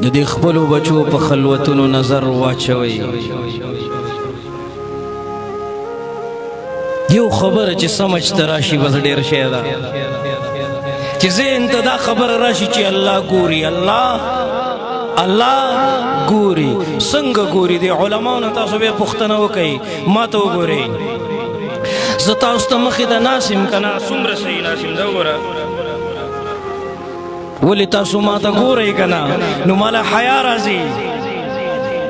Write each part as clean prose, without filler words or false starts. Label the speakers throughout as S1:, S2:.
S1: د دې خپلو بچو په خلوتونو نظر واچوئ. یو خبره چې سمجھ ته راشي بس ډېر شی ده، چې ذهن ته دا خبره راشي چې الله ګوري، الله ګوري. څنګه ګوري؟ د علماو نه تاسو بیا پوښتنه وکئ، ما ته وګورئ. زه تاسو ته مخې ته ناست یم که نه؟ څومره صحیح ناست یم، دا وګوره. ولې تاسو ما ته ګورئ که نه؟ نو ماله حیا راځي.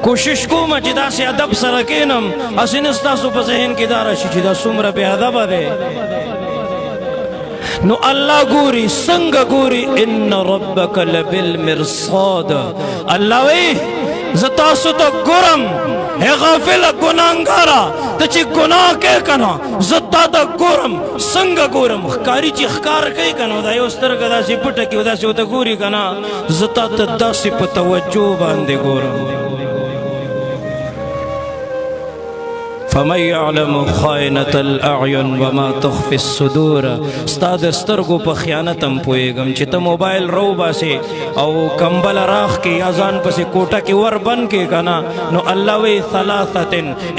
S1: کوشش کوم چې داسې ادب سره کښېنم، هسې نه ستاسو په ذهن کې دا راشي چې دا څومره بې ادبه دی. نو الله ګوري. څنګه ګوري؟ ان ربک لبالمرصاد. الله وی زه تاسو ته ګورم، ای غافله ګناهګاره، ته چې ګناه کوې که نه زه تا ته ګورم. څنګه ګورم؟ ښکاري چې ښکار کوي که نه، دا یو سترګه داسې پټه کړي او داسې ورته ګوري که نه، زه تا ته داسې په توجه باندې ګورم. فمن يعلم خائنة الأعين وما تخفي الصدور. ستا د سترګو په خیانت هم پوهېږم چې ته موبایل رو باسې او کمبله راخ کې یا ځان پسې کوټه کې ور بند کې که نه، نو الله وی ثلاثة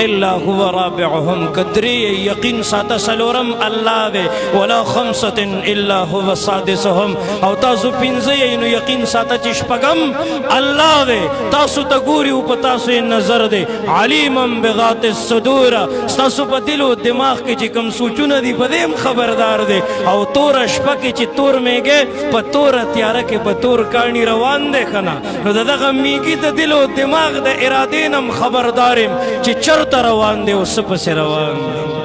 S1: الا هو رابعهم. که درې یقین ساته څلورم الله دی، ولا خمسة الا هو سادسهم. او تاسو پنځه یې نو یقین ساته چې شپږم الله دی. تاسو ته ګوري او په تاسو یې نظر دی. علیما بذات الصدور. ستاسو په دل او دماغ کې چې کوم سوچونه دي په دې هم خبردار دی. او توره شپه کې چې تور میږی په توره تیاره کې په تور کاڼي روان دی که نه، نو د دغه میږي د دل او دماغ د ارادې نه هم خبردار یم چې چېرته روان دی او څه پسې روان دی.